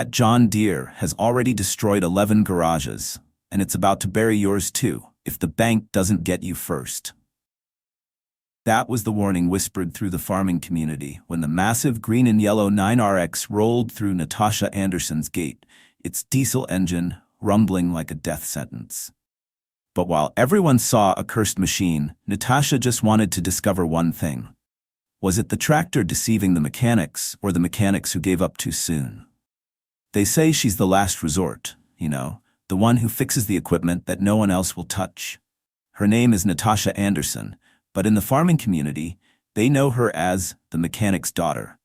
That John Deere has already destroyed 11 garages, and it's about to bury yours too, if the bank doesn't get you first. That was the warning whispered through the farming community when the massive green and yellow 9RX rolled through Natasha Anderson's gate, its diesel engine rumbling like a death sentence. But while everyone saw a cursed machine, Natasha just wanted to discover one thing. Was it the tractor deceiving the mechanics, or the mechanics who gave up too soon? They say she's the last resort, the one who fixes the equipment that no one else will touch. Her name is Natasha Anderson, but in the farming community, they know her as the mechanic's daughter.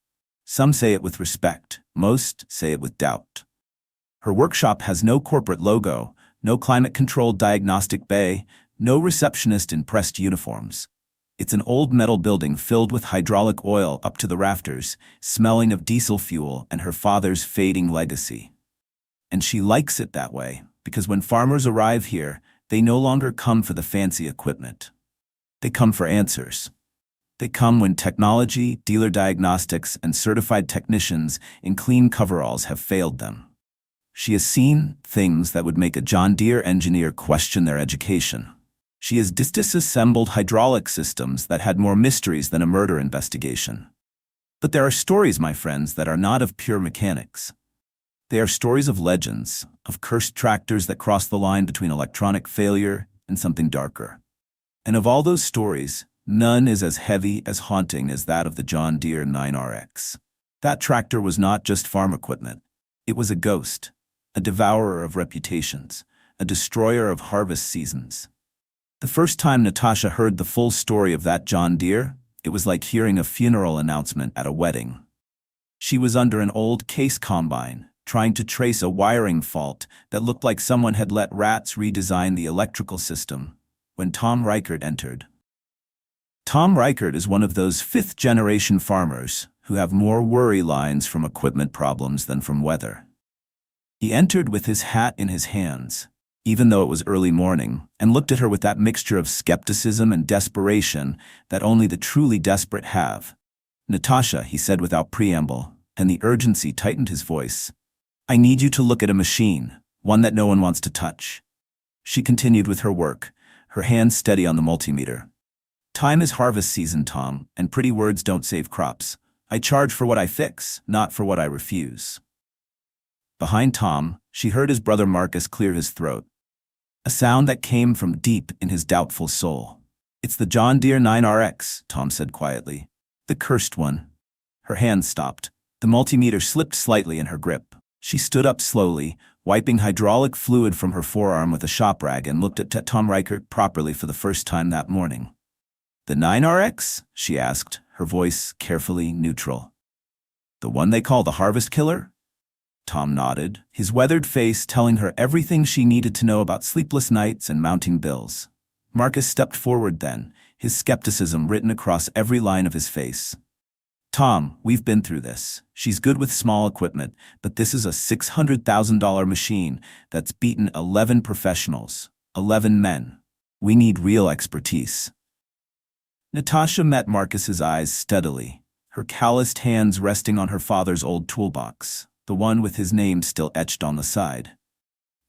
Some say it with respect, most say it with doubt. Her workshop has no corporate logo, no climate-controlled diagnostic bay, no receptionist in pressed uniforms. It's an old metal building filled with hydraulic oil up to the rafters, smelling of diesel fuel and her father's fading legacy. And she likes it that way, because when farmers arrive here, they no longer come for the fancy equipment. They come for answers. They come when technology, dealer diagnostics, and certified technicians in clean coveralls have failed them. She has seen things that would make a John Deere engineer question their education. She has disassembled hydraulic systems that had more mysteries than a murder investigation. But there are stories, my friends, that are not of pure mechanics. They are stories of legends, of cursed tractors that cross the line between electronic failure and something darker. And of all those stories, none is as heavy, as haunting as that of the John Deere 9RX. That tractor was not just farm equipment. It was a ghost, a devourer of reputations, a destroyer of harvest seasons. The first time Natasha heard the full story of that John Deere, it was like hearing a funeral announcement at a wedding. She was under an old case combine, trying to trace a wiring fault that looked like someone had let rats redesign the electrical system, when Tom Reichert entered. Tom Reichert is one of those fifth-generation farmers who have more worry lines from equipment problems than from weather. He entered with his hat in his hands, even though it was early morning, and looked at her with that mixture of skepticism and desperation that only the truly desperate have. "Natasha," he said without preamble, and the urgency tightened his voice. "I need you to look at a machine, one that no one wants to touch." She continued with her work, her hands steady on the multimeter. "Time is harvest season, Tom, and pretty words don't save crops. I charge for what I fix, not for what I refuse." Behind Tom, she heard his brother Marcus clear his throat, a sound that came from deep in his doubtful soul. "It's the John Deere 9RX, Tom said quietly. "The cursed one." Her hand stopped. The multimeter slipped slightly in her grip. She stood up slowly, wiping hydraulic fluid from her forearm with a shop rag, and looked at Tom Reichert properly for the first time that morning. "The 9RX?" she asked, her voice carefully neutral. "The one they call the harvest killer?" Tom nodded, his weathered face telling her everything she needed to know about sleepless nights and mounting bills. Marcus stepped forward then, his skepticism written across every line of his face. "Tom, we've been through this. She's good with small equipment, but this is a $600,000 machine that's beaten 11 professionals, 11 men. We need real expertise." Natasha met Marcus's eyes steadily, her calloused hands resting on her father's old toolbox, the one with his name still etched on the side.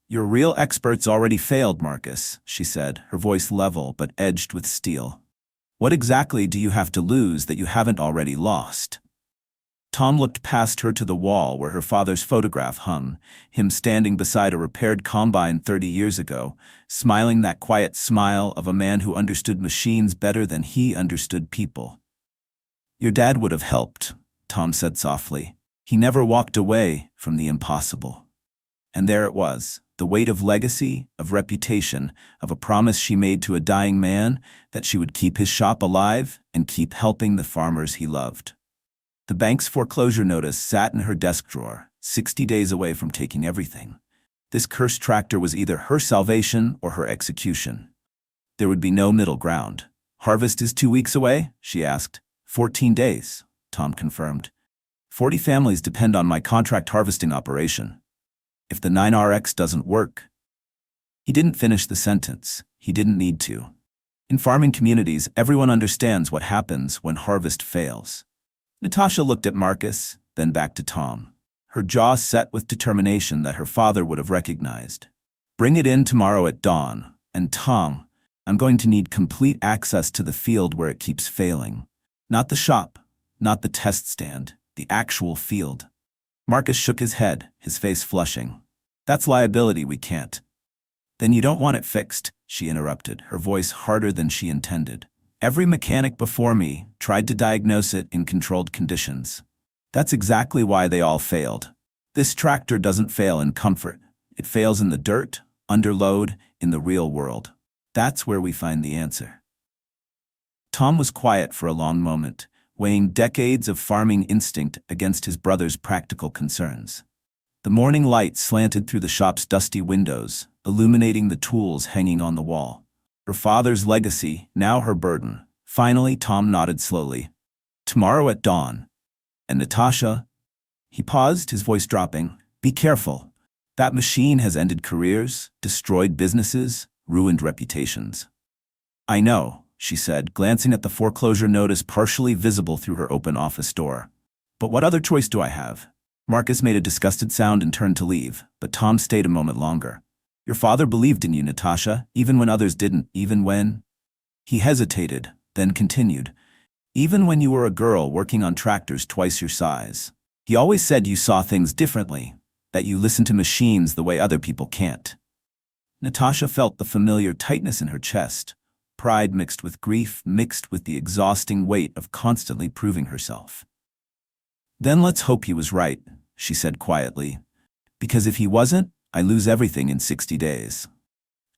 "Your real experts already failed, Marcus," she said, her voice level but edged with steel. "What exactly do you have to lose that you haven't already lost?" Tom looked past her to the wall where her father's photograph hung, him standing beside a repaired combine 30 years ago, smiling that quiet smile of a man who understood machines better than he understood people. "Your dad would have helped," Tom said softly. "He never walked away from the impossible." And there it was, the weight of legacy, of reputation, of a promise she made to a dying man that she would keep his shop alive and keep helping the farmers he loved. The bank's foreclosure notice sat in her desk drawer, 60 days away from taking everything. This cursed tractor was either her salvation or her execution. There would be no middle ground. "Harvest is 2 weeks away?" she asked. 14 days, Tom confirmed. 40 families depend on my contract harvesting operation. If the 9RX doesn't work..." He didn't finish the sentence. He didn't need to. In farming communities, everyone understands what happens when harvest fails. Natasha looked at Marcus, then back to Tom. her jaw set with determination that her father would have recognized. "Bring it in tomorrow at dawn, and Tom, I'm going to need complete access to the field where it keeps failing. Not the shop, not the test stand, the actual field." Marcus shook his head, his face flushing. "That's liability, we can't." "Then you don't want it fixed," she interrupted, her voice harder than she intended. "Every mechanic before me tried to diagnose it in controlled conditions. That's exactly why they all failed. This tractor doesn't fail in comfort. It fails in the dirt, under load, in the real world. That's where we find the answer." Tom was quiet for a long moment, weighing decades of farming instinct against his brother's practical concerns. The morning light slanted through the shop's dusty windows, illuminating the tools hanging on the wall. Her father's legacy, now her burden. Finally, Tom nodded slowly. "Tomorrow at dawn. And Natasha?" He paused, his voice dropping. "Be careful. That machine has ended careers, destroyed businesses, ruined reputations." "I know," she said, glancing at the foreclosure notice partially visible through her open office door. "But what other choice do I have?" Marcus made a disgusted sound and turned to leave, but Tom stayed a moment longer. "Your father believed in you, Natasha, even when others didn't, even when—" He hesitated, then continued. "Even when you were a girl working on tractors twice your size. He always said you saw things differently, that you listened to machines the way other people can't." Natasha felt the familiar tightness in her chest, pride mixed with grief, mixed with the exhausting weight of constantly proving herself. "Then let's hope he was right," she said quietly. "Because if he wasn't, I lose everything in 60 days.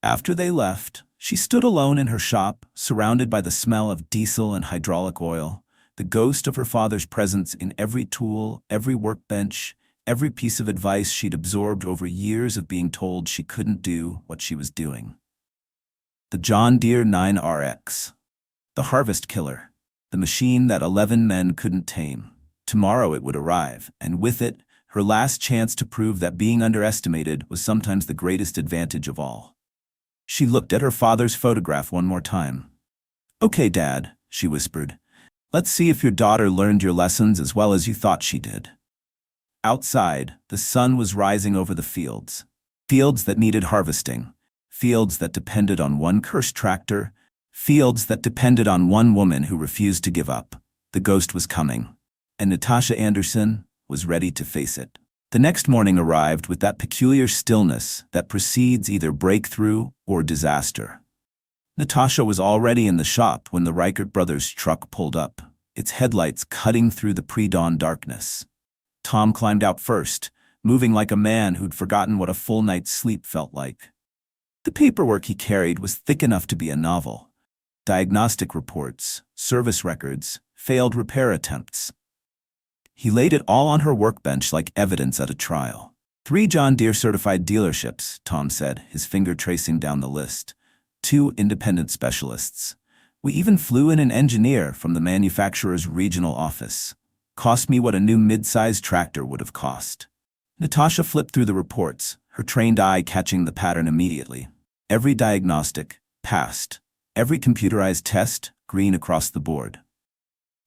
After they left, she stood alone in her shop, surrounded by the smell of diesel and hydraulic oil, the ghost of her father's presence in every tool, every workbench, every piece of advice she'd absorbed over years of being told she couldn't do what she was doing. The John Deere 9RX. The harvest killer. The machine that 11 men couldn't tame. Tomorrow it would arrive, and with it, her last chance to prove that being underestimated was sometimes the greatest advantage of all. She looked at her father's photograph one more time. "Okay, Dad," she whispered. "Let's see if your daughter learned your lessons as well as you thought she did." Outside, the sun was rising over the fields. Fields that needed harvesting. Fields that depended on one cursed tractor. Fields that depended on one woman who refused to give up. The ghost was coming. And Natasha Anderson was ready to face it. The next morning arrived with that peculiar stillness that precedes either breakthrough or disaster. Natasha was already in the shop when the Reichert brothers' truck pulled up, its headlights cutting through the pre-dawn darkness. Tom climbed out first, moving like a man who'd forgotten what a full night's sleep felt like. The paperwork he carried was thick enough to be a novel. Diagnostic reports, service records, failed repair attempts. He laid it all on her workbench like evidence at a trial. 3 John Deere certified dealerships, Tom said, his finger tracing down the list. 2 independent specialists. We even flew in an engineer from the manufacturer's regional office. Cost me what a new mid-sized tractor would have cost. Natasha flipped through the reports, her trained eye catching the pattern immediately. Every diagnostic, passed. Every computerized test, green across the board.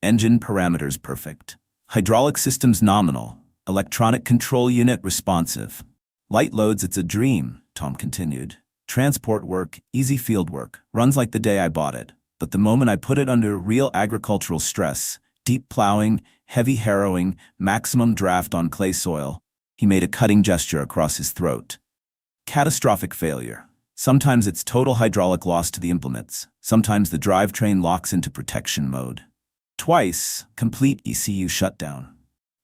Engine parameters perfect. Hydraulic systems nominal. Electronic control unit responsive. Light loads, it's a dream, Tom continued. Transport work, easy field work, runs like the day I bought it. But the moment I put it under real agricultural stress, deep plowing, heavy harrowing, maximum draft on clay soil, he made a cutting gesture across his throat. Catastrophic failure. Sometimes it's total hydraulic loss to the implements. Sometimes the drivetrain locks into protection mode. Twice, complete ECU shutdown.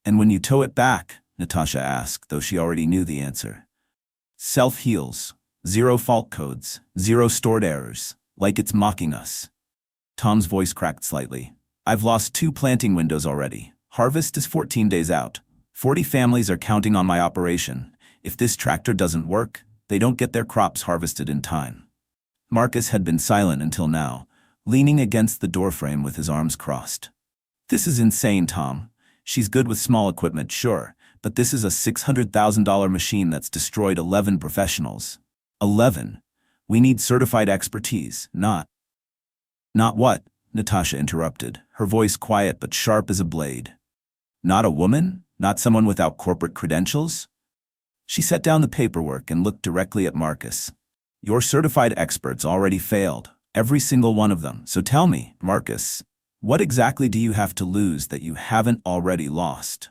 And when you tow it back, Natasha asked, though she already knew the answer. Self-heals. 0 fault codes. 0 stored errors. Like it's mocking us. Tom's voice cracked slightly. I've lost 2 planting windows already. Harvest is 14 days out. 40 families are counting on my operation. If this tractor doesn't work, they don't get their crops harvested in time. Marcus had been silent until now, leaning against the doorframe with his arms crossed. This is insane, Tom. She's good with small equipment, sure, but this is a $600,000 machine that's destroyed 11 professionals. 11. We need certified expertise, not... Not what? Natasha interrupted, her voice quiet but sharp as a blade. Not a woman? Not someone without corporate credentials? She set down the paperwork and looked directly at Marcus. Your certified experts already failed, every single one of them. So tell me, Marcus, what exactly do you have to lose that you haven't already lost?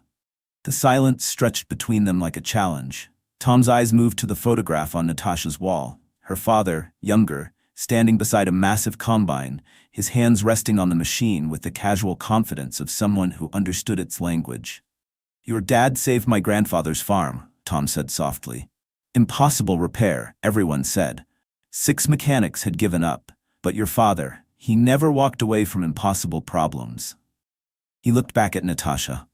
The silence stretched between them like a challenge. Tom's eyes moved to the photograph on Natasha's wall. Her father, younger, standing beside a massive combine, his hands resting on the machine with the casual confidence of someone who understood its language. Your dad saved my grandfather's farm, Tom said softly. Impossible repair, everyone said. 6 mechanics had given up, but your father, he never walked away from impossible problems. He looked back at Natasha.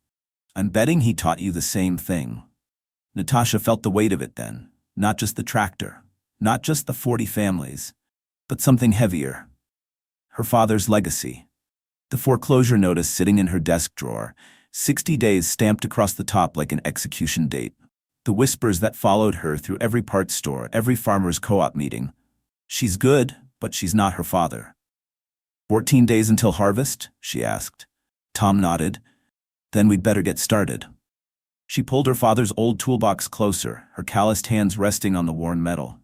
I'm betting he taught you the same thing. Natasha felt the weight of it then, not just the tractor, not just the 40 families, but something heavier. Her father's legacy. The foreclosure notice sitting in her desk drawer, 60 days stamped across the top like an execution date. The whispers that followed her through every parts store, every farmer's co-op meeting. She's good, but she's not her father. 14 days until harvest? She asked. Tom nodded. Then we'd better get started. She pulled her father's old toolbox closer, her calloused hands resting on the worn metal.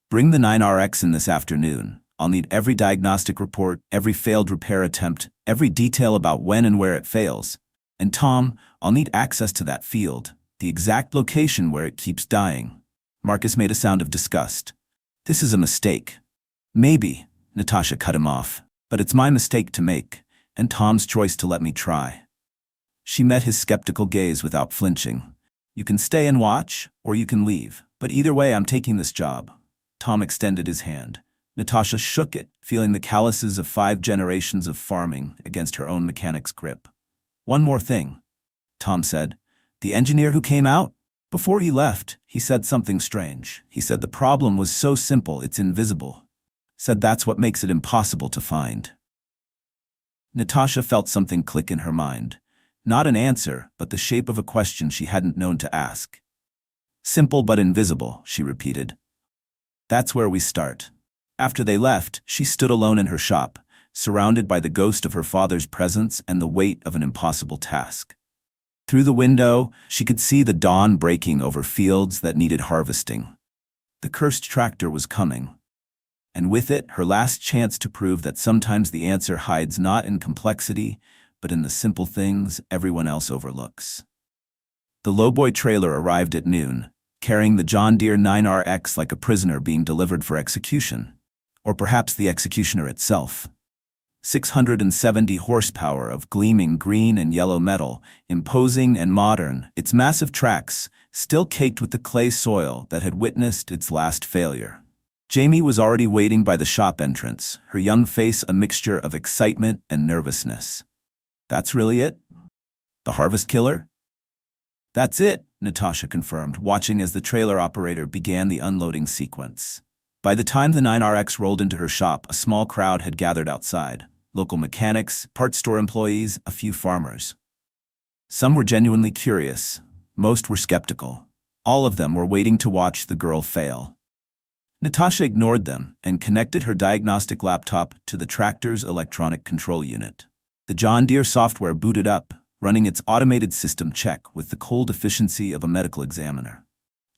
Bring the 9RX in this afternoon. I'll need every diagnostic report, every failed repair attempt, every detail about when and where it fails. And Tom, I'll need access to that field, the exact location where it keeps dying. Marcus made a sound of disgust. This is a mistake. Maybe, Natasha cut him off, but it's my mistake to make, and Tom's choice to let me try. She met his skeptical gaze without flinching. You can stay and watch, or you can leave, but either way I'm taking this job. Tom extended his hand. Natasha shook it, feeling the calluses of 5 generations of farming against her own mechanic's grip. One more thing, Tom said. The engineer who came out? Before he left, he said something strange. He said the problem was so simple it's invisible. Said that's what makes it impossible to find. Natasha felt something click in her mind. Not an answer, but the shape of a question she hadn't known to ask. Simple but invisible, she repeated. That's where we start. After they left, she stood alone in her shop, surrounded by the ghost of her father's presence and the weight of an impossible task. Through the window, she could see the dawn breaking over fields that needed harvesting. The cursed tractor was coming. And with it, her last chance to prove that sometimes the answer hides not in complexity, but in the simple things everyone else overlooks. The lowboy trailer arrived at noon, carrying the John Deere 9RX like a prisoner being delivered for execution. Or perhaps the executioner itself. 670 horsepower of gleaming green and yellow metal, imposing and modern, its massive tracks still caked with the clay soil that had witnessed its last failure. Jamie was already waiting by the shop entrance, her young face a mixture of excitement and nervousness. That's really it? The harvest killer? That's it, Natasha confirmed, watching as the trailer operator began the unloading sequence. By the time the 9RX rolled into her shop, a small crowd had gathered outside. Local mechanics, parts store employees, a few farmers. Some were genuinely curious. Most were skeptical. All of them were waiting to watch the girl fail. Natasha ignored them and connected her diagnostic laptop to the tractor's electronic control unit. The John Deere software booted up, running its automated system check with the cold efficiency of a medical examiner.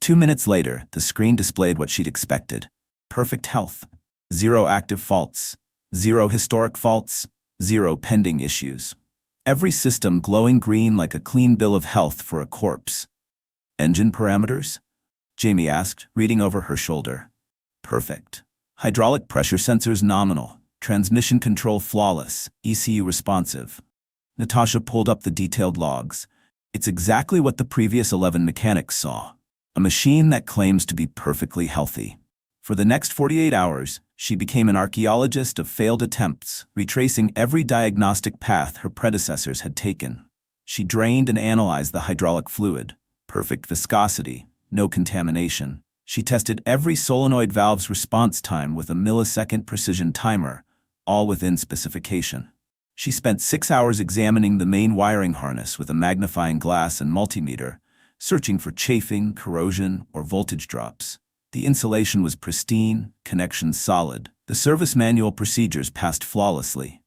2 minutes later, the screen displayed what she'd expected. Perfect health. 0 active faults. 0 historic faults. 0 pending issues. Every system glowing green like a clean bill of health for a corpse. Engine parameters? Jamie asked, reading over her shoulder. Perfect. Hydraulic pressure sensors nominal. Transmission control flawless. ECU responsive. Natasha pulled up the detailed logs. It's exactly what the previous 11 mechanics saw. A machine that claims to be perfectly healthy. For the next 48 hours, she became an archaeologist of failed attempts, retracing every diagnostic path her predecessors had taken. She drained and analyzed the hydraulic fluid. Perfect viscosity, no contamination. She tested every solenoid valve's response time with a millisecond precision timer, all within specification. She spent 6 hours examining the main wiring harness with a magnifying glass and multimeter, searching for chafing, corrosion, or voltage drops. The insulation was pristine, connections solid. The service manual procedures passed flawlessly.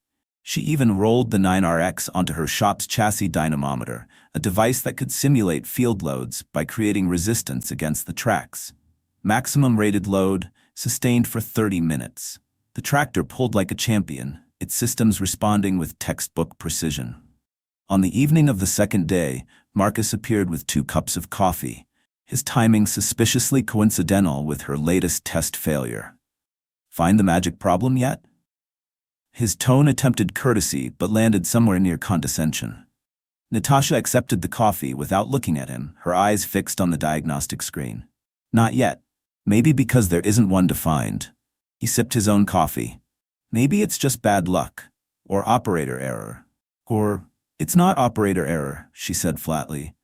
She even rolled the 9RX onto her shop's chassis dynamometer, a device that could simulate field loads by creating resistance against the tracks. Maximum rated load, sustained for 30 minutes. The tractor pulled like a champion, its systems responding with textbook precision. On the evening of the second day, Marcus appeared with 2 cups of coffee, his timing suspiciously coincidental with her latest test failure. Find the magic problem yet? His tone attempted courtesy but landed somewhere near condescension. Natasha accepted the coffee without looking at him, her eyes fixed on the diagnostic screen. Not yet. Maybe because there isn't one to find. He sipped his own coffee. Maybe it's just bad luck. Or operator error. Or, it's not operator error, she said flatly.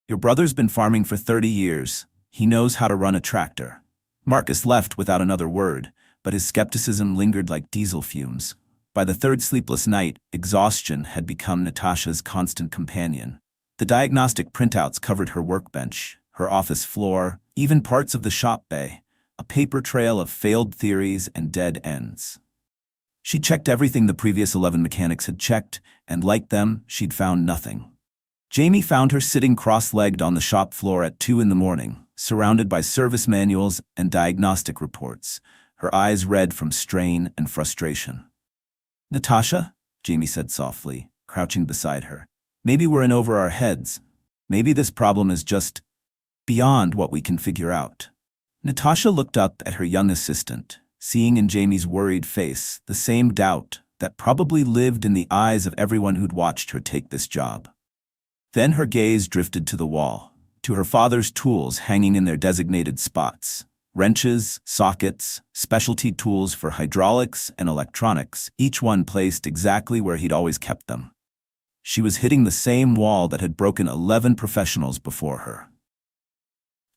Your brother's been farming for 30 years. He knows how to run a tractor. Marcus left without another word, but his skepticism lingered like diesel fumes. By the third sleepless night, exhaustion had become Natasha's constant companion. The diagnostic printouts covered her workbench, her office floor, even parts of the shop bay, a paper trail of failed theories and dead ends. She checked everything the previous 11 mechanics had checked, and like them, she'd found nothing. Jamie found her sitting cross-legged on the shop floor at 2 in the morning, surrounded by service manuals and diagnostic reports, her eyes red from strain and frustration. Natasha, Jamie said softly, crouching beside her. Maybe we're in over our heads. Maybe this problem is just beyond what we can figure out. Natasha looked up at her young assistant, seeing in Jamie's worried face the same doubt that probably lived in the eyes of everyone who'd watched her take this job. Then her gaze drifted to the wall, to her father's tools hanging in their designated spots. Wrenches, sockets, specialty tools for hydraulics and electronics, each one placed exactly where he'd always kept them. She was hitting the same wall that had broken 11 professionals before her.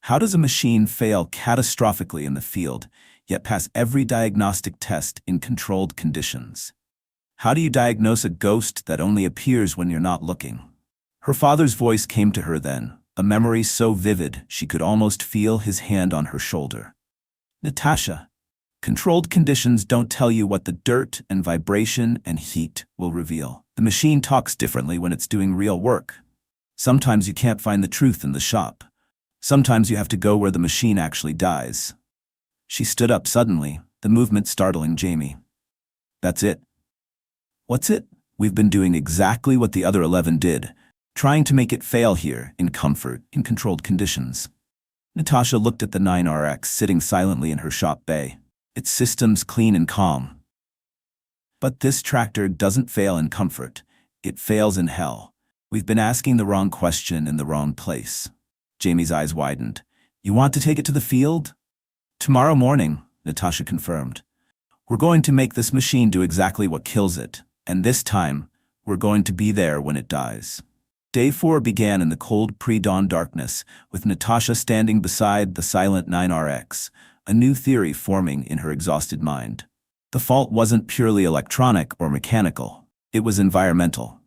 How does a machine fail catastrophically in the field, yet pass every diagnostic test in controlled conditions? How do you diagnose a ghost that only appears when you're not looking? Her father's voice came to her then, a memory so vivid she could almost feel his hand on her shoulder. Natasha, controlled conditions don't tell you what the dirt and vibration and heat will reveal. The machine talks differently when it's doing real work. Sometimes you can't find the truth in the shop. Sometimes you have to go where the machine actually dies. She stood up suddenly, the movement startling Jamie. That's it. What's it? We've been doing exactly what the other 11 did. Trying to make it fail here, in comfort, in controlled conditions. Natasha looked at the 9RX sitting silently in her shop bay, its systems clean and calm. But this tractor doesn't fail in comfort, it fails in hell. We've been asking the wrong question in the wrong place. Jamie's eyes widened. You want to take it to the field? Tomorrow morning, Natasha confirmed. We're going to make this machine do exactly what kills it, and this time, we're going to be there when it dies. Day 4 began in the cold pre-dawn darkness, with Natasha standing beside the silent 9RX, a new theory forming in her exhausted mind. The fault wasn't purely electronic or mechanical, it was environmental.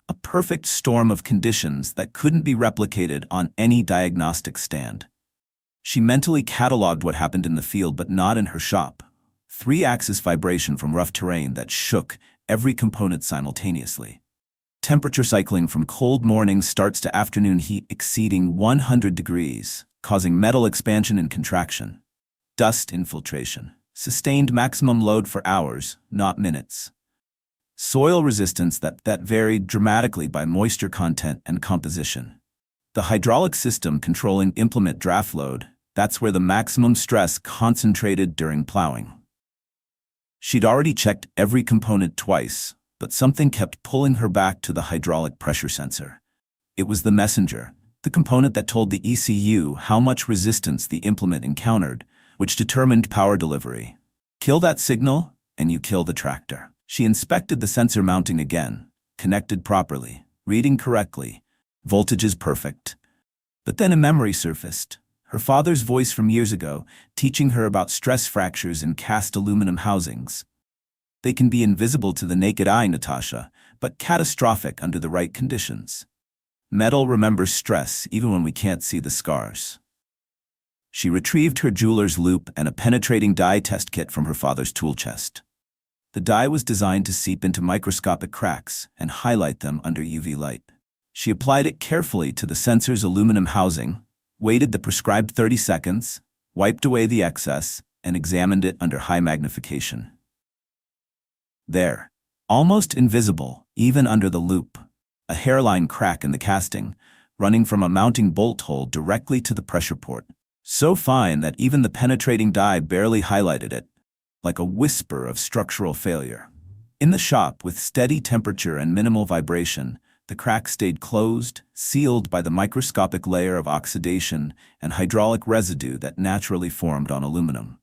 A perfect storm of conditions that couldn't be replicated on any diagnostic stand. She mentally cataloged what happened in the field but not in her shop. 3-axis vibration from rough terrain that shook every component simultaneously. Temperature cycling from cold morning starts to afternoon heat exceeding 100 degrees, causing metal expansion and contraction. Dust infiltration. Sustained maximum load for hours, not minutes. Soil resistance that varied dramatically by moisture content and composition. The hydraulic system controlling implement draft load, that's where the maximum stress concentrated during plowing. She'd already checked every component twice, but something kept pulling her back to the hydraulic pressure sensor. It was the messenger, the component that told the ECU how much resistance the implement encountered, which determined power delivery. Kill that signal, and you kill the tractor. She inspected the sensor mounting again, connected properly, reading correctly, voltages perfect. But then a memory surfaced, her father's voice from years ago, teaching her about stress fractures in cast aluminum housings. They can be invisible to the naked eye, Natasha, but catastrophic under the right conditions. Metal remembers stress even when we can't see the scars. She retrieved her jeweler's loupe and a penetrating dye test kit from her father's tool chest. The dye was designed to seep into microscopic cracks and highlight them under UV light. She applied it carefully to the sensor's aluminum housing, waited the prescribed 30 seconds, wiped away the excess, and examined it under high magnification. There, almost invisible, even under the loupe, a hairline crack in the casting, running from a mounting bolt hole directly to the pressure port, so fine that even the penetrating dye barely highlighted it, like a whisper of structural failure. In the shop, with steady temperature and minimal vibration, the crack stayed closed, sealed by the microscopic layer of oxidation and hydraulic residue that naturally formed on aluminum.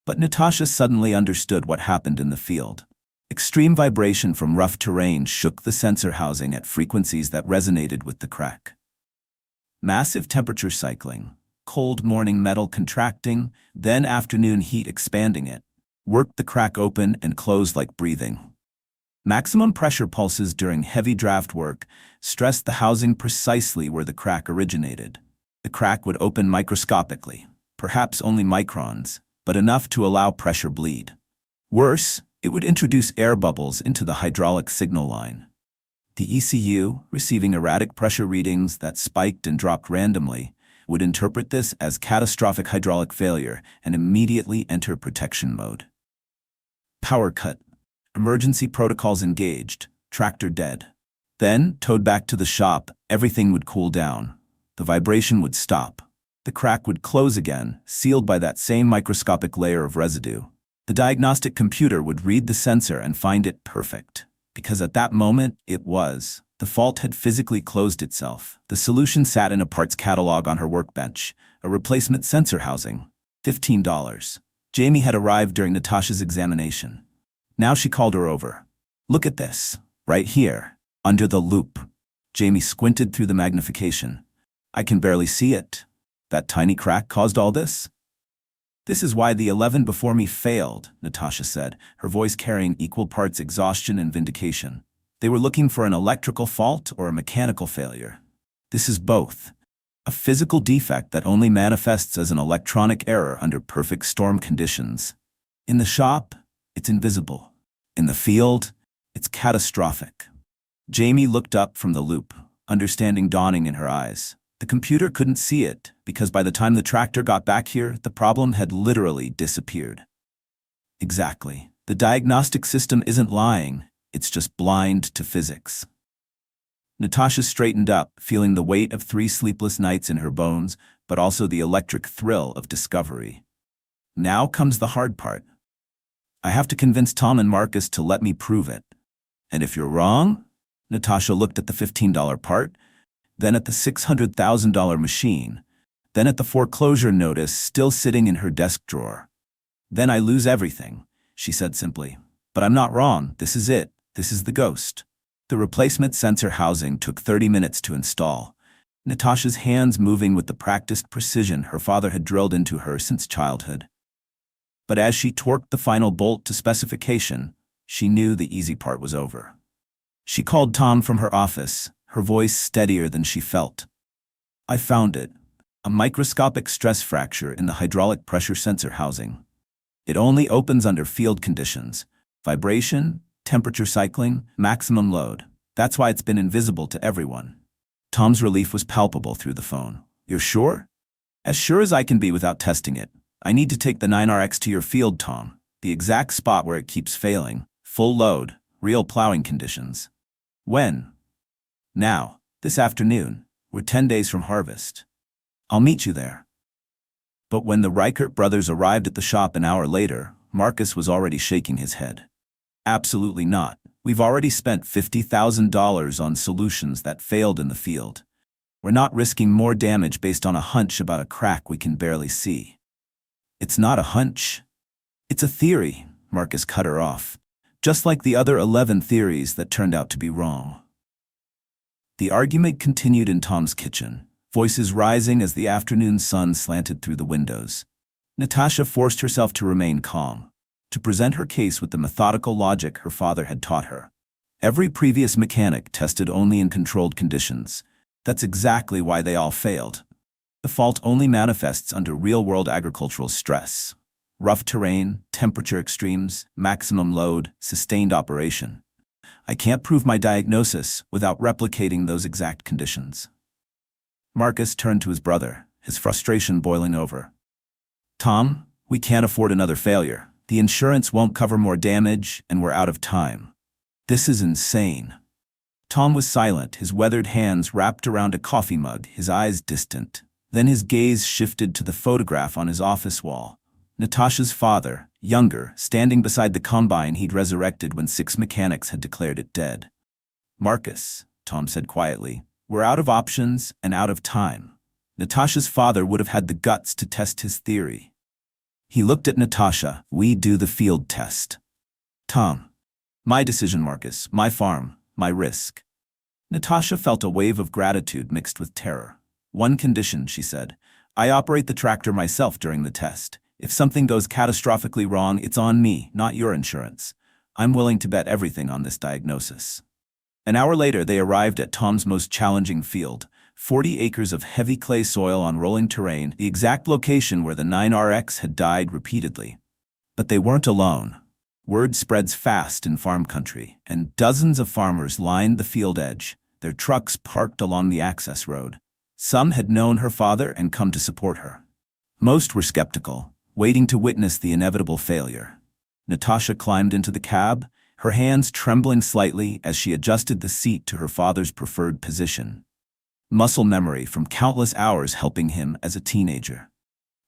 But Natasha suddenly understood what happened in the field. Extreme vibration from rough terrain shook the sensor housing at frequencies that resonated with the crack. Massive temperature cycling, cold morning metal contracting, then afternoon heat expanding it, worked the crack open and closed like breathing. Maximum pressure pulses during heavy draft work stressed the housing precisely where the crack originated. The crack would open microscopically, perhaps only microns, but enough to allow pressure bleed. Worse, it would introduce air bubbles into the hydraulic signal line. The ECU, receiving erratic pressure readings that spiked and dropped randomly, would interpret this as catastrophic hydraulic failure and immediately enter protection mode. Power cut. Emergency protocols engaged. Tractor dead. Then, towed back to the shop, everything would cool down. The vibration would stop. The crack would close again, sealed by that same microscopic layer of residue. The diagnostic computer would read the sensor and find it perfect, because at that moment, it was. The fault had physically closed itself. The solution sat in a parts catalog on her workbench, a replacement sensor housing. $15. Jamie had arrived during Natasha's examination. Now she called her over. Look at this, right here, under the loupe. Jamie squinted through the magnification. I can barely see it. That tiny crack caused all this? This is why the 11 before me failed, Natasha said, her voice carrying equal parts exhaustion and vindication. They were looking for an electrical fault or a mechanical failure. This is both. A physical defect that only manifests as an electronic error under perfect storm conditions. In the shop, it's invisible. In the field, it's catastrophic. Jamie looked up from the loupe, understanding dawning in her eyes. The computer couldn't see it, because by the time the tractor got back here, the problem had literally disappeared. Exactly. The diagnostic system isn't lying, it's just blind to physics. Natasha straightened up, feeling the weight of 3 sleepless nights in her bones, but also the electric thrill of discovery. Now comes the hard part. I have to convince Tom and Marcus to let me prove it. And if you're wrong? Natasha looked at the $15 part, then at the $600,000 machine, then at the foreclosure notice still sitting in her desk drawer. Then I lose everything, she said simply. But I'm not wrong, this is it, this is the ghost. The replacement sensor housing took 30 minutes to install, Natasha's hands moving with the practiced precision her father had drilled into her since childhood. But as she torqued the final bolt to specification, she knew the easy part was over. She called Tom from her office, her voice steadier than she felt. I found it. A microscopic stress fracture in the hydraulic pressure sensor housing. It only opens under field conditions. Vibration, temperature cycling, maximum load. That's why it's been invisible to everyone. Tom's relief was palpable through the phone. You're sure? As sure as I can be without testing it. I need to take the 9RX to your field, Tom. The exact spot where it keeps failing. Full load, real plowing conditions. When? Now, this afternoon. We're 10 days from harvest. I'll meet you there. But when the Reichert brothers arrived at the shop an hour later, Marcus was already shaking his head. Absolutely not. We've already spent $50,000 on solutions that failed in the field. We're not risking more damage based on a hunch about a crack we can barely see. It's not a hunch. It's a theory, Marcus cut her off. Just like the other 11 theories that turned out to be wrong. The argument continued in Tom's kitchen, voices rising as the afternoon sun slanted through the windows. Natasha forced herself to remain calm, to present her case with the methodical logic her father had taught her. Every previous mechanic tested only in controlled conditions. That's exactly why they all failed. The fault only manifests under real-world agricultural stress. Rough terrain, temperature extremes, maximum load, sustained operation. I can't prove my diagnosis without replicating those exact conditions. Marcus turned to his brother, his frustration boiling over. Tom, we can't afford another failure. The insurance won't cover more damage, and we're out of time. This is insane. Tom was silent, his weathered hands wrapped around a coffee mug, his eyes distant. Then his gaze shifted to the photograph on his office wall. Natasha's father, younger, standing beside the combine he'd resurrected when 6 mechanics had declared it dead. Marcus, Tom said quietly, we're out of options and out of time. Natasha's father would have had the guts to test his theory. He looked at Natasha. We do the field test. Tom. My decision, Marcus. My farm. My risk. Natasha felt a wave of gratitude mixed with terror. One condition, she said. I operate the tractor myself during the test. If something goes catastrophically wrong, it's on me, not your insurance. I'm willing to bet everything on this diagnosis. An hour later, they arrived at Tom's most challenging field. 40 acres of heavy clay soil on rolling terrain, the exact location where the 9RX had died repeatedly. But they weren't alone. Word spreads fast in farm country, and dozens of farmers lined the field edge, their trucks parked along the access road. Some had known her father and come to support her. Most were skeptical, waiting to witness the inevitable failure. Natasha climbed into the cab, her hands trembling slightly as she adjusted the seat to her father's preferred position. Muscle memory from countless hours helping him as a teenager.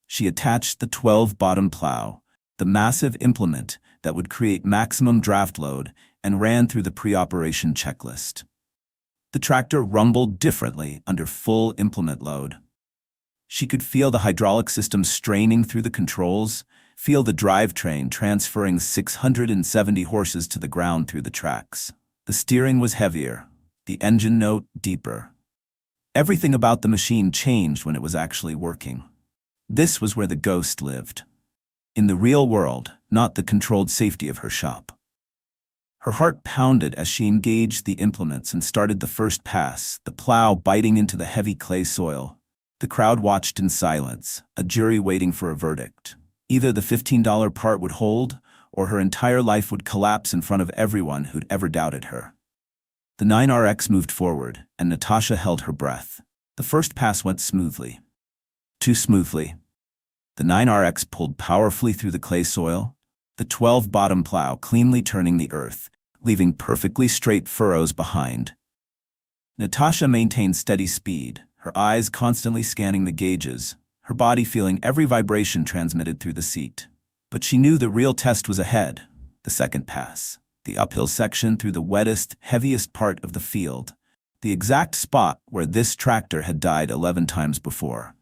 She attached the 12-bottom plow, the massive implement that would create maximum draft load, and ran through the pre-operation checklist. The tractor rumbled differently under full implement load. She could feel the hydraulic system straining through the controls, feel the drivetrain transferring 670 horses to the ground through the tracks. The steering was heavier, the engine note deeper. Everything about the machine changed when it was actually working. This was where the ghost lived. In the real world, not the controlled safety of her shop. Her heart pounded as she engaged the implements and started the first pass, the plow biting into the heavy clay soil. The crowd watched in silence, a jury waiting for a verdict. Either the $15 part would hold, or her entire life would collapse in front of everyone who'd ever doubted her. The 9RX moved forward, and Natasha held her breath. The first pass went smoothly. Too smoothly. The 9RX pulled powerfully through the clay soil, the 12-bottom plow cleanly turning the earth, leaving perfectly straight furrows behind. Natasha maintained steady speed, her eyes constantly scanning the gauges, her body feeling every vibration transmitted through the seat. But she knew the real test was ahead, the second pass. The uphill section through the wettest, heaviest part of the field, the exact spot where this tractor had died 11 times before.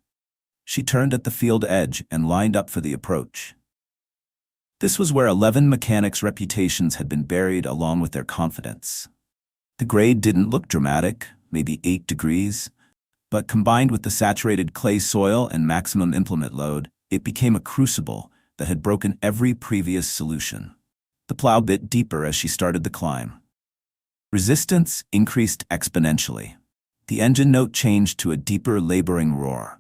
She turned at the field edge and lined up for the approach. This was where 11 mechanics' reputations had been buried along with their confidence. The grade didn't look dramatic, maybe 8 degrees, but combined with the saturated clay soil and maximum implement load, it became a crucible that had broken every previous solution. The plow bit deeper as she started the climb. Resistance increased exponentially. The engine note changed to a deeper, laboring roar.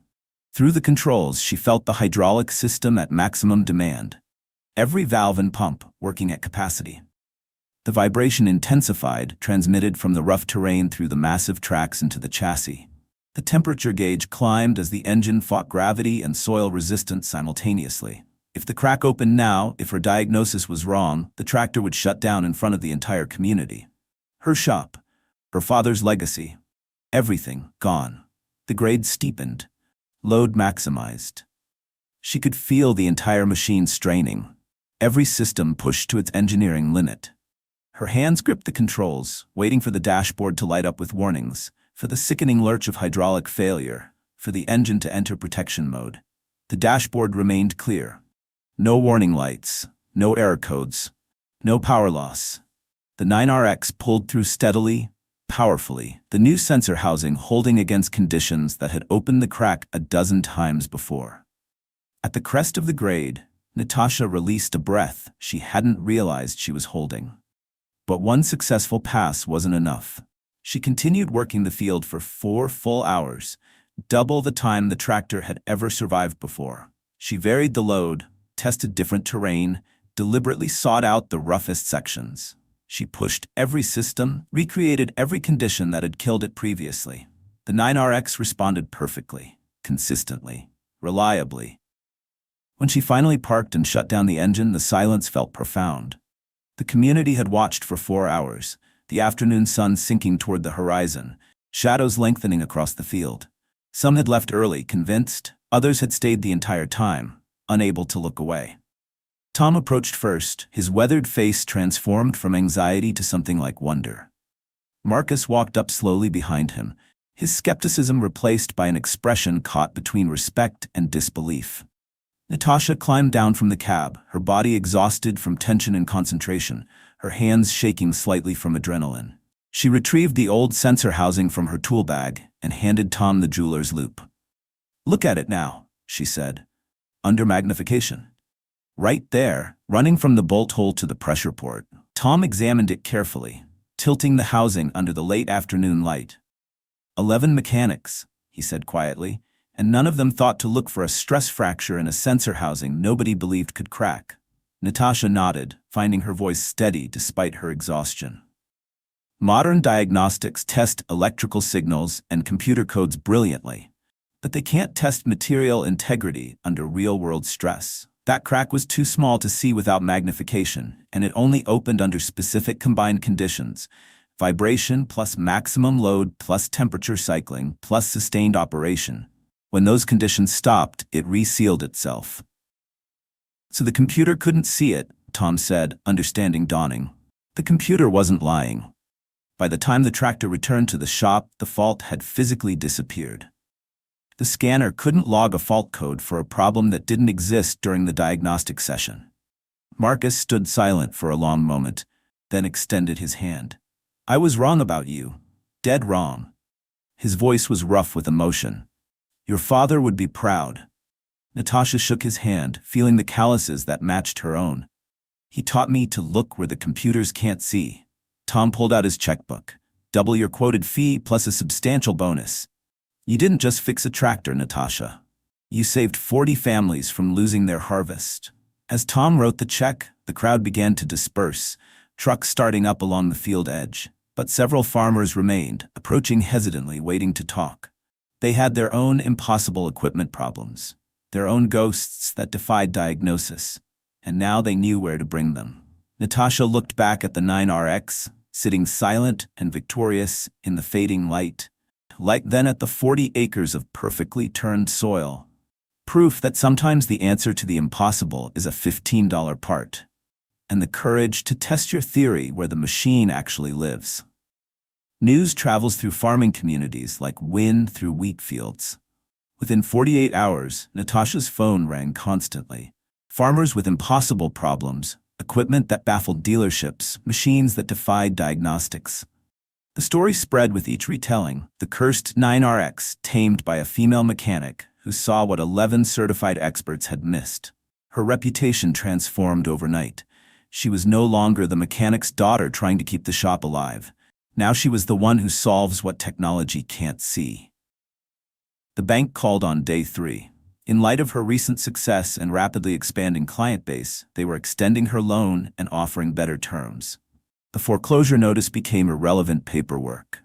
Through the controls, she felt the hydraulic system at maximum demand, every valve and pump working at capacity. The vibration intensified, transmitted from the rough terrain through the massive tracks into the chassis. The temperature gauge climbed as the engine fought gravity and soil resistance simultaneously. If the crack opened now, if her diagnosis was wrong, the tractor would shut down in front of the entire community. Her shop, her father's legacy, everything gone. The grade steepened, load maximized. She could feel the entire machine straining, every system pushed to its engineering limit. Her hands gripped the controls, waiting for the dashboard to light up with warnings, for the sickening lurch of hydraulic failure, for the engine to enter protection mode. The dashboard remained clear. No warning lights, no error codes, no power loss. The 9RX pulled through steadily, powerfully, the new sensor housing holding against conditions that had opened the crack a dozen times before. At the crest of the grade, Natasha released a breath she hadn't realized she was holding. But one successful pass wasn't enough. She continued working the field for 4 full hours, double the time the tractor had ever survived before. She varied the load, tested different terrain, deliberately sought out the roughest sections. She pushed every system, recreated every condition that had killed it previously. The 9RX responded perfectly, consistently, reliably. When she finally parked and shut down the engine, the silence felt profound. The community had watched for 4 hours, the afternoon sun sinking toward the horizon, shadows lengthening across the field. Some had left early, convinced. Others had stayed the entire time, unable to look away. Tom approached first, his weathered face transformed from anxiety to something like wonder. Marcus walked up slowly behind him, his skepticism replaced by an expression caught between respect and disbelief. Natasha climbed down from the cab, her body exhausted from tension and concentration, her hands shaking slightly from adrenaline. She retrieved the old sensor housing from her tool bag and handed Tom the jeweler's loupe. "Look at it now," she said. "Under magnification. Right there, running from the bolt hole to the pressure port." Tom examined it carefully, tilting the housing under the late afternoon light. 11 mechanics, he said quietly, and none of them thought to look for a stress fracture in a sensor housing nobody believed could crack. Natasha nodded, finding her voice steady despite her exhaustion. Modern diagnostics test electrical signals and computer codes brilliantly, but they can't test material integrity under real-world stress. That crack was too small to see without magnification, and it only opened under specific combined conditions: vibration plus maximum load plus temperature cycling plus sustained operation. When those conditions stopped, it resealed itself. "So the computer couldn't see it," Tom said, understanding dawning. The computer wasn't lying. By the time the tractor returned to the shop, the fault had physically disappeared. The scanner couldn't log a fault code for a problem that didn't exist during the diagnostic session. Marcus stood silent for a long moment, then extended his hand. "I was wrong about you. Dead wrong." His voice was rough with emotion. "Your father would be proud." Natasha shook his hand, feeling the calluses that matched her own. "He taught me to look where the computers can't see." Tom pulled out his checkbook. "Double your quoted fee plus a substantial bonus." "You didn't just fix a tractor, Natasha. You saved 40 families from losing their harvest." As Tom wrote the check, the crowd began to disperse, trucks starting up along the field edge. But several farmers remained, approaching hesitantly, waiting to talk. They had their own impossible equipment problems, their own ghosts that defied diagnosis, and now they knew where to bring them. Natasha looked back at the 9RX, sitting silent and victorious in the fading light, then at the 40 acres of perfectly turned soil. Proof that sometimes the answer to the impossible is a $15 part, and the courage to test your theory where the machine actually lives. News travels through farming communities like wind through wheat fields. Within 48 hours, Natasha's phone rang constantly. Farmers with impossible problems, equipment that baffled dealerships, machines that defied diagnostics. The story spread with each retelling: the cursed 9RX tamed by a female mechanic who saw what 11 certified experts had missed. Her reputation transformed overnight. She was no longer the mechanic's daughter trying to keep the shop alive. Now she was the one who solves what technology can't see. The bank called on day 3. In light of her recent success and rapidly expanding client base, they were extending her loan and offering better terms. The foreclosure notice became irrelevant paperwork.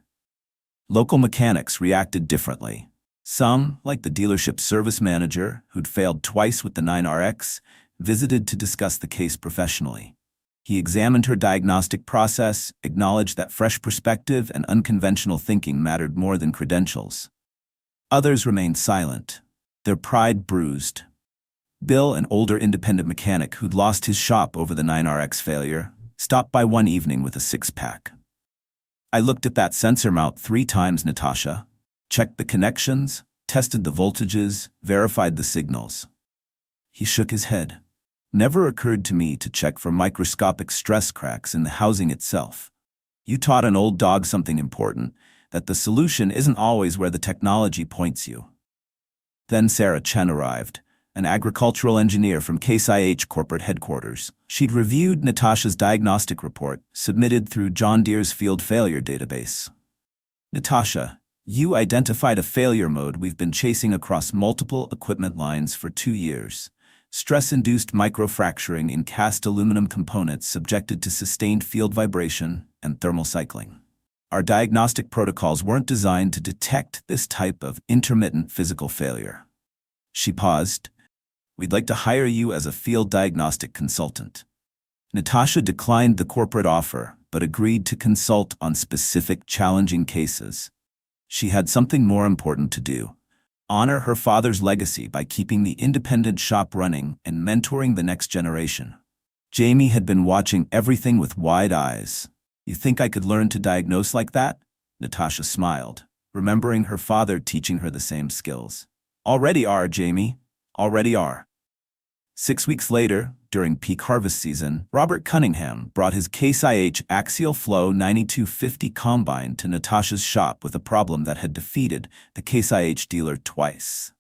Local mechanics reacted differently. Some, like the dealership service manager, who'd failed twice with the 9RX, visited to discuss the case professionally. He examined her diagnostic process, acknowledged that fresh perspective and unconventional thinking mattered more than credentials. Others remained silent, their pride bruised. Bill, an older independent mechanic who'd lost his shop over the 9RX failure, stopped by one evening with a 6-pack. "I looked at that sensor mount 3 times, Natasha. Checked the connections, tested the voltages, verified the signals." He shook his head. "Never occurred to me to check for microscopic stress cracks in the housing itself. You taught an old dog something important, that the solution isn't always where the technology points you." Then Sarah Chen arrived, an agricultural engineer from Case IH corporate headquarters. She'd reviewed Natasha's diagnostic report, submitted through John Deere's field failure database. "Natasha, you identified a failure mode we've been chasing across multiple equipment lines for 2 years. stress-induced microfracturing in cast aluminum components subjected to sustained field vibration, and thermal cycling. Our diagnostic protocols weren't designed to detect this type of intermittent physical failure. She paused. We'd like to hire you as a field diagnostic consultant. Natasha declined the corporate offer, but agreed to consult on specific challenging cases. She had something more important to do: honor her father's legacy by keeping the independent shop running and mentoring the next generation. Jamie had been watching everything with wide eyes. You think I could learn to diagnose like that? Natasha smiled, remembering her father teaching her the same skills. Already are, Jamie. Already are. 6 weeks later, during peak harvest season, Robert Cunningham brought his Case IH Axial Flow 9250 combine to Natasha's shop with a problem that had defeated the Case IH dealer twice.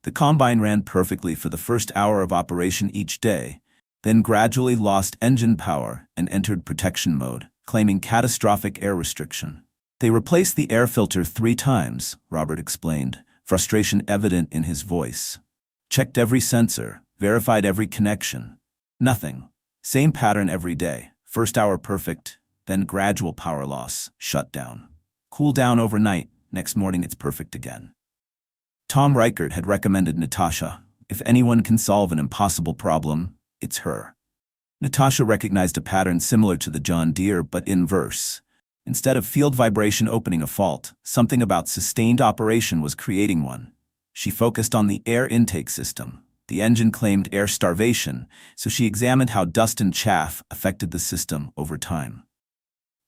The combine ran perfectly for the first hour of operation each day, then gradually lost engine power and entered protection mode, claiming catastrophic air restriction. They replaced the air filter 3 times, Robert explained, frustration evident in his voice. Checked every sensor, verified every connection. Nothing. Same pattern every day. First hour perfect, then gradual power loss, shut down. Cool down overnight, next morning it's perfect again. Tom Reichert had recommended Natasha. If anyone can solve an impossible problem, it's her. Natasha recognized a pattern similar to the John Deere but inverse. Instead of field vibration opening a fault, something about sustained operation was creating one. She focused on the air intake system. The engine claimed air starvation, so she examined how dust and chaff affected the system over time.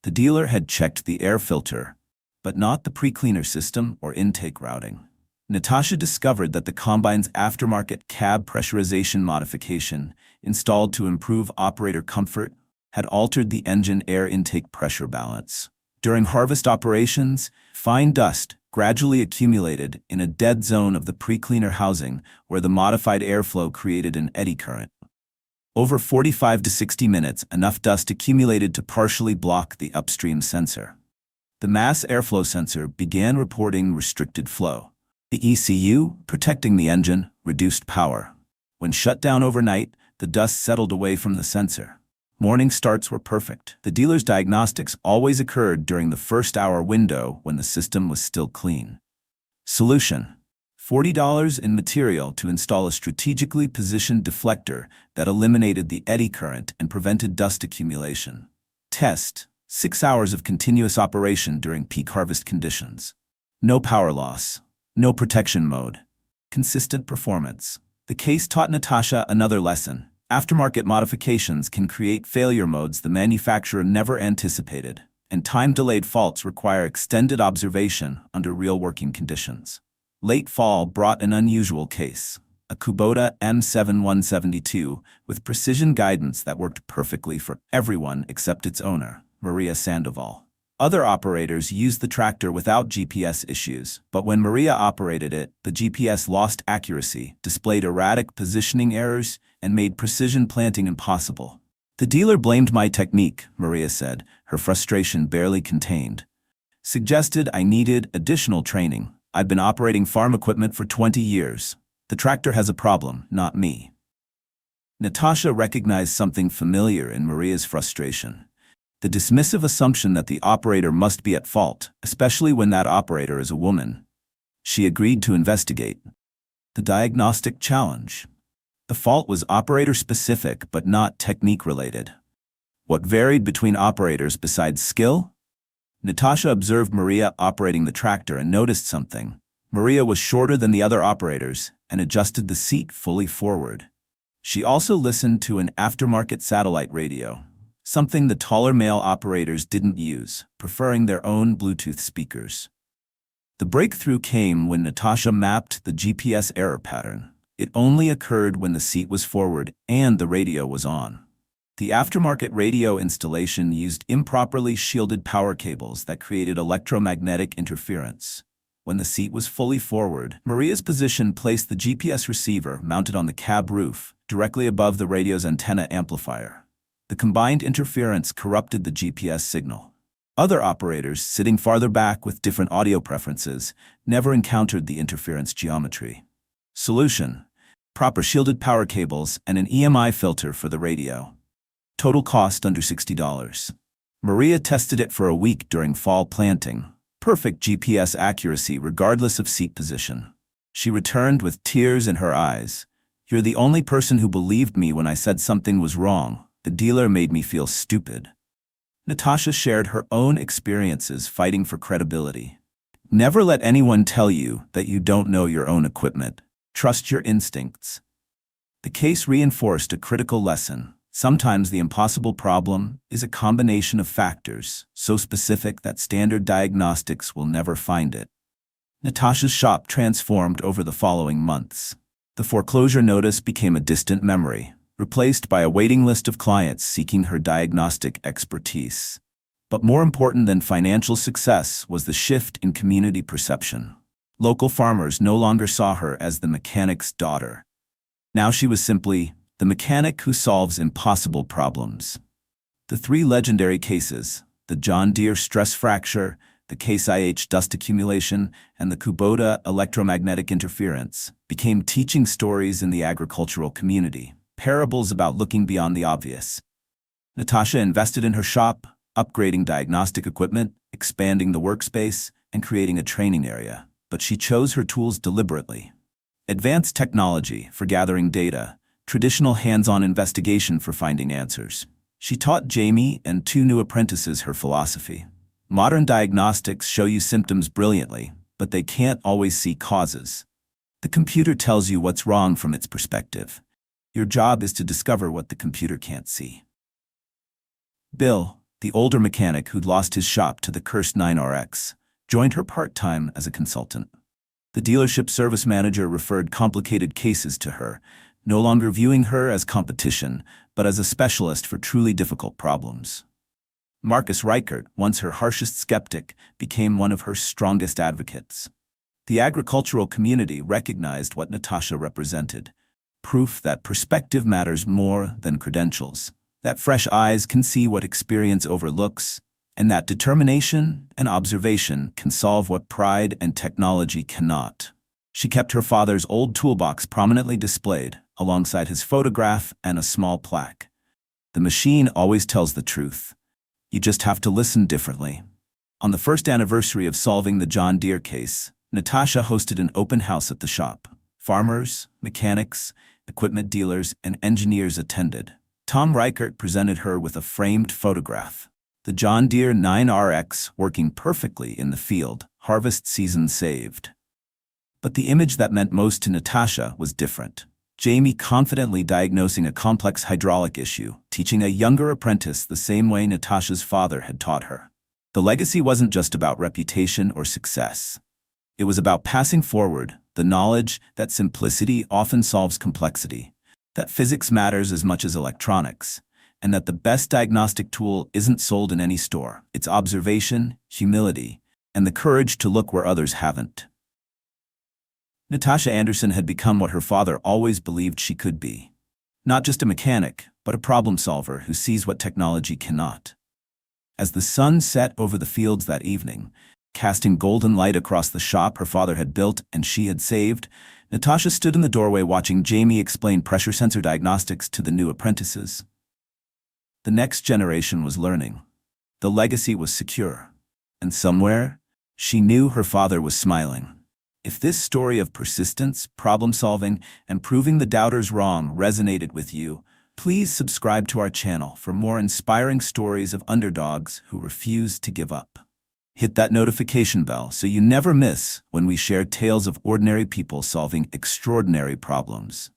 The dealer had checked the air filter, but not the pre-cleaner system or intake routing. Natasha discovered that the combine's aftermarket cab pressurization modification, installed to improve operator comfort, had altered the engine air intake pressure balance. During harvest operations, fine dust gradually accumulated in a dead zone of the pre-cleaner housing where the modified airflow created an eddy current. Over 45 to 60 minutes, enough dust accumulated to partially block the upstream sensor. The mass airflow sensor began reporting restricted flow. The ECU, protecting the engine, reduced power. When shut down overnight, the dust settled away from the sensor. Morning starts were perfect. The dealer's diagnostics always occurred during the first hour window when the system was still clean. Solution: $40 in material to install a strategically positioned deflector that eliminated the eddy current and prevented dust accumulation. Test: 6 hours of continuous operation during peak harvest conditions. No power loss. No protection mode. Consistent performance. The case taught Natasha another lesson. Aftermarket modifications can create failure modes the manufacturer never anticipated, and time-delayed faults require extended observation under real working conditions. Late fall brought an unusual case, a Kubota M7172 with precision guidance that worked perfectly for everyone except its owner, Maria Sandoval. Other operators used the tractor without GPS issues, but when Maria operated it, the GPS lost accuracy, displayed erratic positioning errors, and made precision planting impossible. The dealer blamed my technique, Maria said, her frustration barely contained. Suggested I needed additional training. I've been operating farm equipment for 20 years. The tractor has a problem, not me. Natasha recognized something familiar in Maria's frustration. The dismissive assumption that the operator must be at fault, especially when that operator is a woman. She agreed to investigate. The diagnostic challenge. The fault was operator-specific but not technique-related. What varied between operators besides skill? Natasha observed Maria operating the tractor and noticed something. Maria was shorter than the other operators and adjusted the seat fully forward. She also listened to an aftermarket satellite radio, something the taller male operators didn't use, preferring their own Bluetooth speakers. The breakthrough came when Natasha mapped the GPS error pattern. It only occurred when the seat was forward and the radio was on. The aftermarket radio installation used improperly shielded power cables that created electromagnetic interference. When the seat was fully forward, Maria's position placed the GPS receiver mounted on the cab roof, directly above the radio's antenna amplifier. The combined interference corrupted the GPS signal. Other operators, sitting farther back with different audio preferences, never encountered the interference geometry. Solution: proper shielded power cables, and an EMI filter for the radio. Total cost under $60. Maria tested it for a week during fall planting. Perfect GPS accuracy regardless of seat position. She returned with tears in her eyes. "You're the only person who believed me when I said something was wrong. The dealer made me feel stupid." Natasha shared her own experiences fighting for credibility. Never let anyone tell you that you don't know your own equipment. Trust your instincts. The case reinforced a critical lesson. Sometimes the impossible problem is a combination of factors so specific that standard diagnostics will never find it. Natasha's shop transformed over the following months. The foreclosure notice became a distant memory, replaced by a waiting list of clients seeking her diagnostic expertise. But more important than financial success was the shift in community perception. Local farmers no longer saw her as the mechanic's daughter. Now she was simply the mechanic who solves impossible problems. The three legendary cases, the John Deere stress fracture, the Case IH dust accumulation, and the Kubota electromagnetic interference, became teaching stories in the agricultural community, parables about looking beyond the obvious. Natasha invested in her shop, upgrading diagnostic equipment, expanding the workspace, and creating a training area. But she chose her tools deliberately. Advanced technology for gathering data, traditional hands-on investigation for finding answers. She taught Jamie and 2 new apprentices her philosophy. Modern diagnostics show you symptoms brilliantly, but they can't always see causes. The computer tells you what's wrong from its perspective. Your job is to discover what the computer can't see. Bill, the older mechanic who'd lost his shop to the cursed 9RX, joined her part-time as a consultant. The dealership service manager referred complicated cases to her, no longer viewing her as competition, but as a specialist for truly difficult problems. Marcus Reichert, once her harshest skeptic, became one of her strongest advocates. The agricultural community recognized what Natasha represented, proof that perspective matters more than credentials, that fresh eyes can see what experience overlooks, and that determination and observation can solve what pride and technology cannot. She kept her father's old toolbox prominently displayed, alongside his photograph and a small plaque. "The machine always tells the truth. You just have to listen differently." On the first anniversary of solving the John Deere case, Natasha hosted an open house at the shop. Farmers, mechanics, equipment dealers, and engineers attended. Tom Reichert presented her with a framed photograph. The John Deere 9RX working perfectly in the field, harvest season saved. But the image that meant most to Natasha was different. Jamie confidently diagnosing a complex hydraulic issue, teaching a younger apprentice the same way Natasha's father had taught her. The legacy wasn't just about reputation or success. It was about passing forward the knowledge that simplicity often solves complexity, that physics matters as much as electronics, and that the best diagnostic tool isn't sold in any store. It's observation, humility, and the courage to look where others haven't. Natasha Anderson had become what her father always believed she could be. Not just a mechanic, but a problem solver who sees what technology cannot. As the sun set over the fields that evening, casting golden light across the shop her father had built and she had saved, Natasha stood in the doorway watching Jamie explain pressure sensor diagnostics to the new apprentices. The next generation was learning. The legacy was secure. And somewhere, she knew her father was smiling. If this story of persistence, problem-solving, and proving the doubters wrong resonated with you, please subscribe to our channel for more inspiring stories of underdogs who refuse to give up. Hit that notification bell so you never miss when we share tales of ordinary people solving extraordinary problems.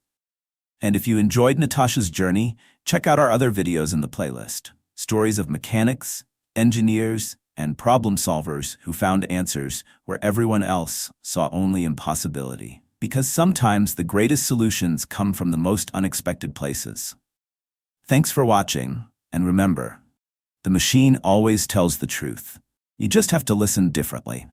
And if you enjoyed Natasha's journey, check out our other videos in the playlist. Stories of mechanics, engineers, and problem solvers who found answers where everyone else saw only impossibility. Because sometimes the greatest solutions come from the most unexpected places. Thanks for watching, and remember, the machine always tells the truth. You just have to listen differently.